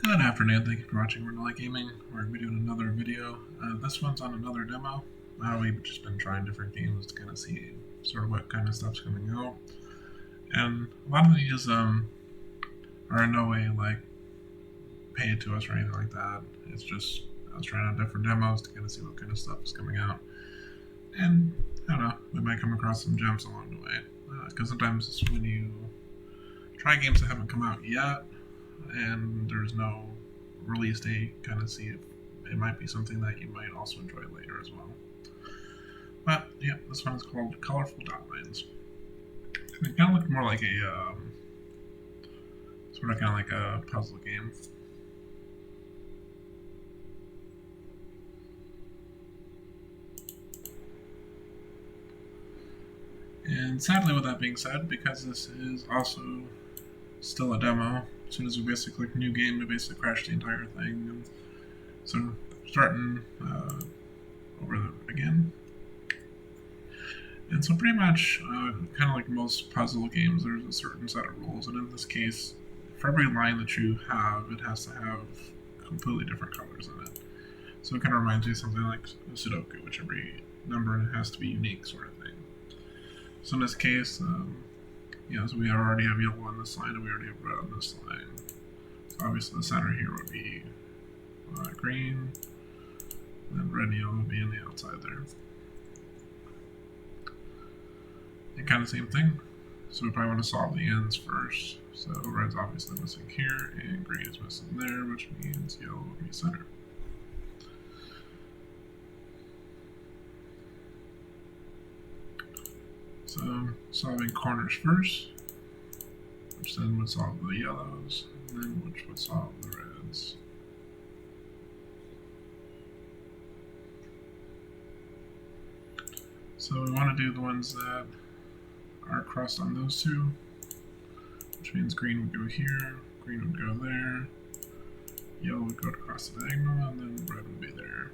Good afternoon, thank you for watching Rundlii Gaming. We're going to be doing another video. This one's on another demo. We've just been trying different games to kind of see sort of what kind of stuff's coming out. And a lot of these are in no way like paid to us or anything like that. It's just I was trying out different demos to kind of see what kind of stuff is coming out. And I don't know, we might come across some gems along the way. Because sometimes when you try games that haven't come out yet, and there's no release date, kind of see if it might be something that you might also enjoy later as well. But yeah, this one is called Colorful Dotlines. And it kind of looked more like a sort of like a puzzle game. And sadly, with that being said, because this is also still a demo, as soon as we basically click new game, we basically crash the entire thing. And so starting over again. And so pretty much, kind of like most puzzle games, there's a certain set of rules, and in this case, for every line that you have, it has to have completely different colors in it. So it kind of reminds me of something like Sudoku, which every number has to be unique sort of thing. So in this case, so we already have yellow on this line, and we already have red on this line. So obviously the center here would be green, and then red and yellow would be on the outside there. And kind of same thing. So we probably want to solve the ends first. So red's obviously missing here, and green is missing there, which means yellow will be center. So solving corners first, which then would solve the yellows, and then which would solve the reds. So we want to do the ones that are crossed on those two, which means green would go here, green would go there, yellow would go across the diagonal, and then red would be there.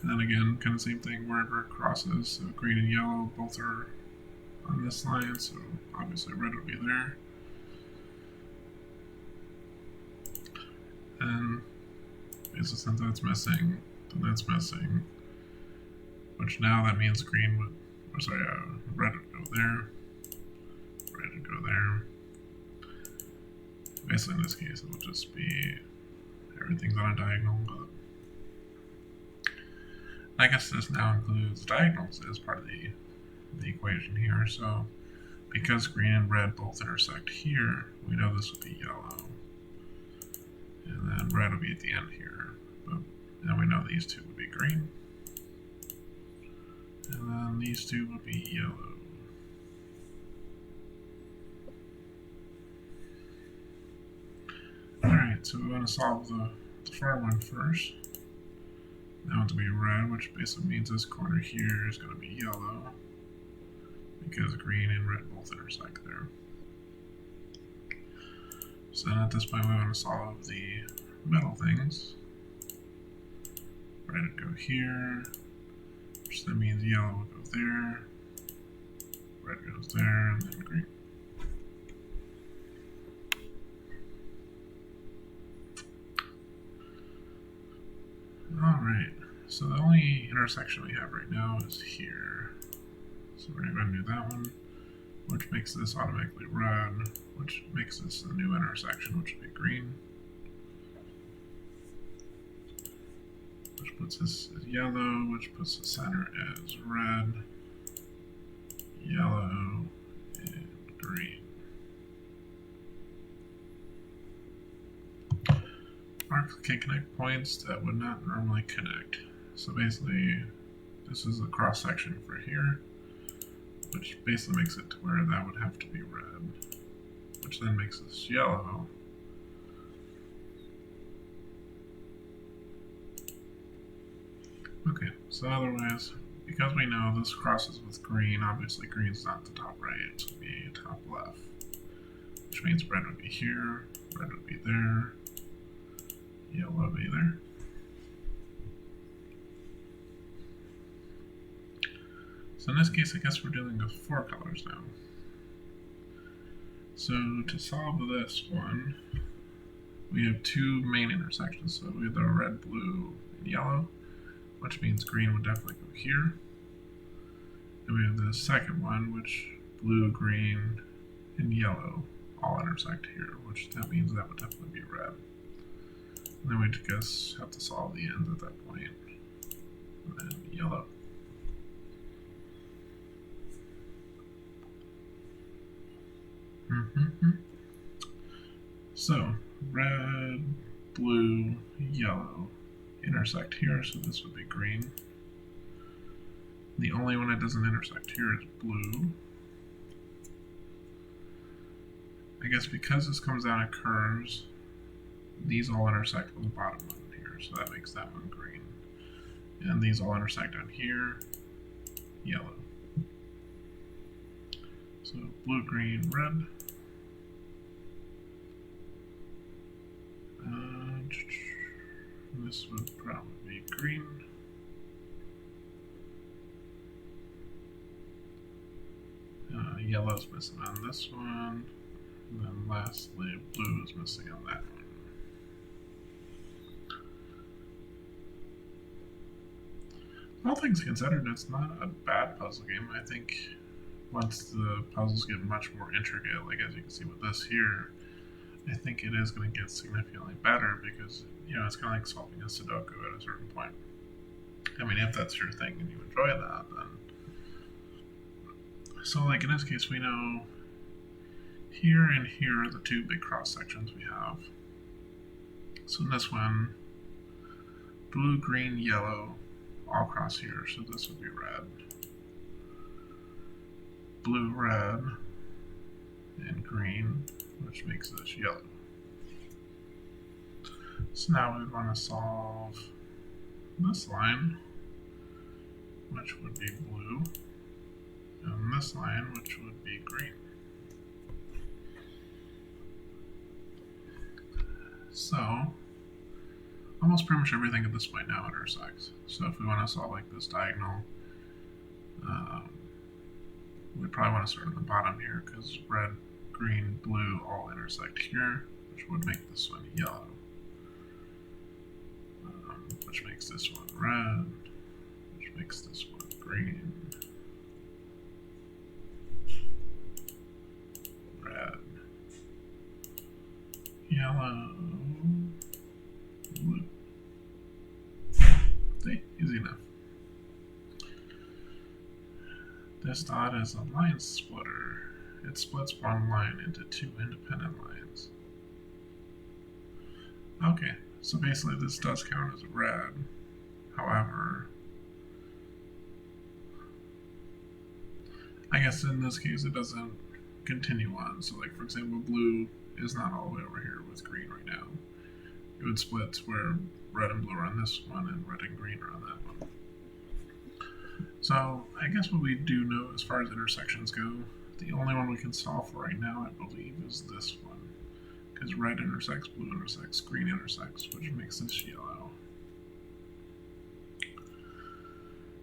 And then again, kind of same thing wherever it crosses, so green and yellow both are on this line, so obviously red would be there. And basically since that's missing, then that's missing. Which now that means green would, red would go there, red would go there. Basically in this case it would just be everything's on a diagonal, but I guess this now includes diagonals as part of the equation here. So because green and red both intersect here, we know this would be yellow. And then red will be at the end here. But now we know these two would be green. And then these two would be yellow. Alright, so we want to solve the far one first. That one to be red, which basically means this corner here is going to be yellow, because green and red both intersect there. So then at this point we want to solve the middle things. Red would go here, which then means yellow would go there, red goes there, and then green. Alright, so the only intersection we have right now is here. So we're going to go and do that one, which makes this automatically red, which makes this a new intersection, which would be green. Which puts this as yellow, which puts the center as red, yellow, and green. Marks can connect points that would not normally connect. So basically, this is the cross section for here, which basically makes it to where that would have to be red, which then makes this yellow. Okay, so otherwise, because we know this crosses with green, obviously green's not the top right, it would be top left, which means red would be here, red would be there, yellow would be there. So in this case, I guess we're dealing with 4 colors now. So to solve this one, we have two main intersections. So we have the red, blue, and yellow, which means green would definitely go here. And we have the second one, which blue, green, and yellow all intersect here, which that means that would definitely be red. And then we just have to solve the ends at that point. And then yellow. So red, blue, yellow intersect here, so this would be green. The only one that doesn't intersect here is blue. I guess because this comes down in curves, these all intersect with the bottom one here, so that makes that one green. And these all intersect down here, yellow. So blue, green, red. This would probably be green. Yellow's missing on this one. And then lastly, blue is missing on that one. All things considered, it's not a bad puzzle game. I think once the puzzles get much more intricate, like as you can see with this here, I think it is going to get significantly better because, you know, it's kind of like solving a Sudoku at a certain point. I mean, if that's your thing and you enjoy that, then... So, like, in this case, we know here and here are the two big cross sections we have. So in this one, blue, green, yellow, all cross here, so this would be red. Blue, red, and green, which makes this yellow. So now we want to solve this line, which would be blue, and this line, which would be green. So, almost pretty much everything at this point now intersects. So if we want to solve like this diagonal, we'd probably want to start at the bottom here because red, green, blue all intersect here, which would make this one yellow. Which makes this one red, which makes this one green, red, yellow, blue. See, easy enough. This dot is a line splitter. It splits one line into two independent lines. Okay, so basically this does count as red. However, I guess in this case it doesn't continue on. So like for example, blue is not all the way over here with green right now. It would split where red and blue are on this one and red and green are on that one. So I guess what we do know as far as intersections go, the only one we can solve for right now, I believe, is this one. Because red intersects, blue intersects, green intersects, which makes this yellow.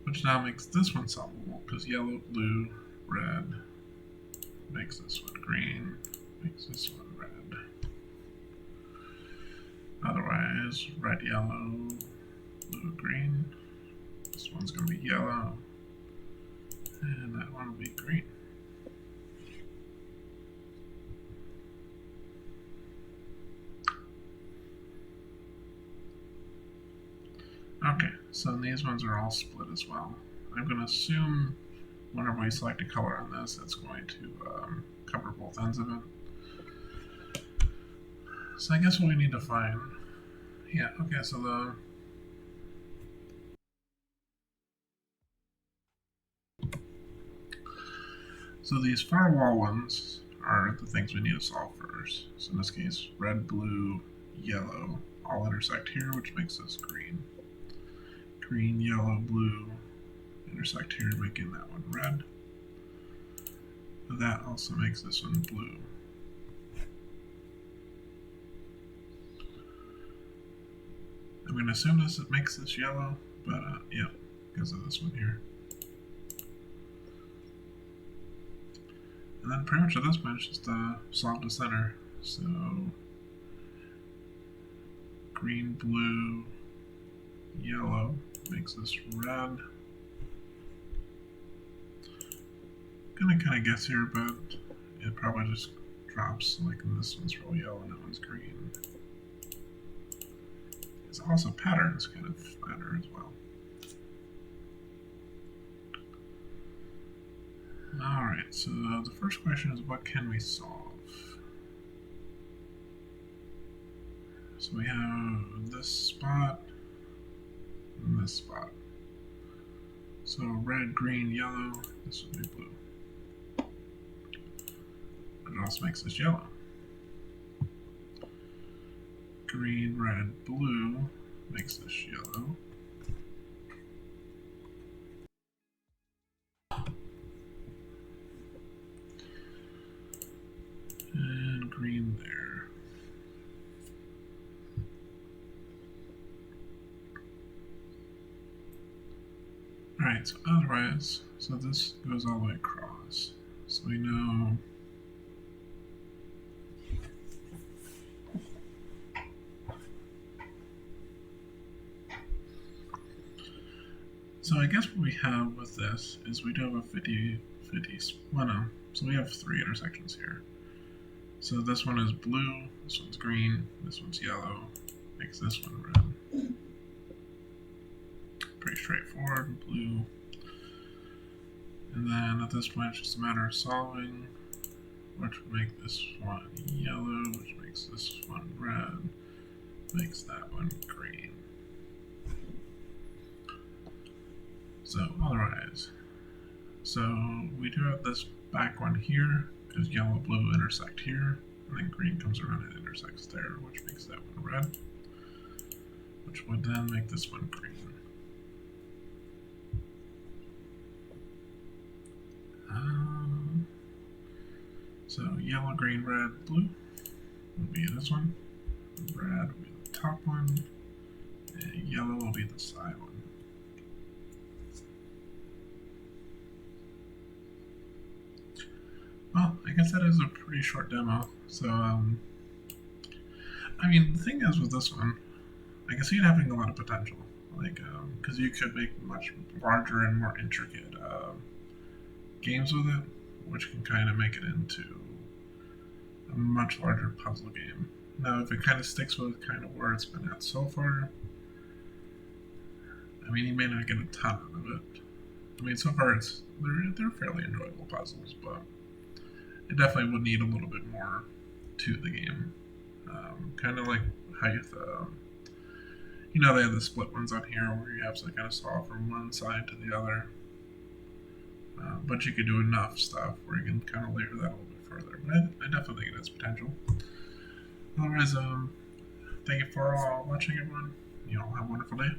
Which now makes this one solvable, because yellow, blue, red makes this one green, makes this one red. Otherwise, red, yellow, blue, green. This one's going to be yellow, and that one will be green. Okay, so these ones are all split as well. I'm going to assume whenever we select a color on this, it's going to cover both ends of it. So I guess what we need to find, yeah, okay, so these far wall ones are the things we need to solve first. So in this case, red, blue, yellow all intersect here, which makes this green. Green, yellow, blue intersect here, making that one red. That also makes this one blue. I'm going to assume this makes this yellow, but yeah, because of this one here. And then pretty much at this point, it's just solve the center. So green, blue, yellow makes this red. Gonna kind of guess here, but it probably just drops. Like this one's real yellow and that one's green. It's also patterns kind of matter as well. Alright, so the first question is what can we solve? So we have this spot and this spot. So red, green, yellow, this would be blue. It also makes this yellow. Green, red, blue makes this yellow. And green there. Alright, so otherwise, so this goes all the way across. So we know so I guess what we have with this is we do have a 50-50 well, no. So we have three intersections here. So this one is blue, this one's green, this one's yellow, makes this one red. Pretty straightforward, blue. And then at this point it's just a matter of solving, which would make this one yellow, which makes this one red, makes that one green. So otherwise, so we do have this back one here, because yellow, blue intersect here, and then green comes around and intersects there, which makes that one red, which would then make this one green. So yellow, green, red, blue will be this one, red will be the top one, and yellow will be the side one. Well, I guess that is a pretty short demo. So, I mean, the thing is with this one, I can see it having a lot of potential. Like, because you could make much larger and more intricate games with it, which can kind of make it into a much larger puzzle game. Now, if it kind of sticks with kind of where it's been at so far, I mean, you may not get a ton out of it. I mean, so far they're fairly enjoyable puzzles, but it definitely would need a little bit more to the game. Kind of like how you know, they have the split ones on here where you have to kind of solve from one side to the other. But you could do enough stuff where you can kind of layer that a little bit further. But I definitely think it has potential. Otherwise, thank you for watching, everyone. You all have a wonderful day.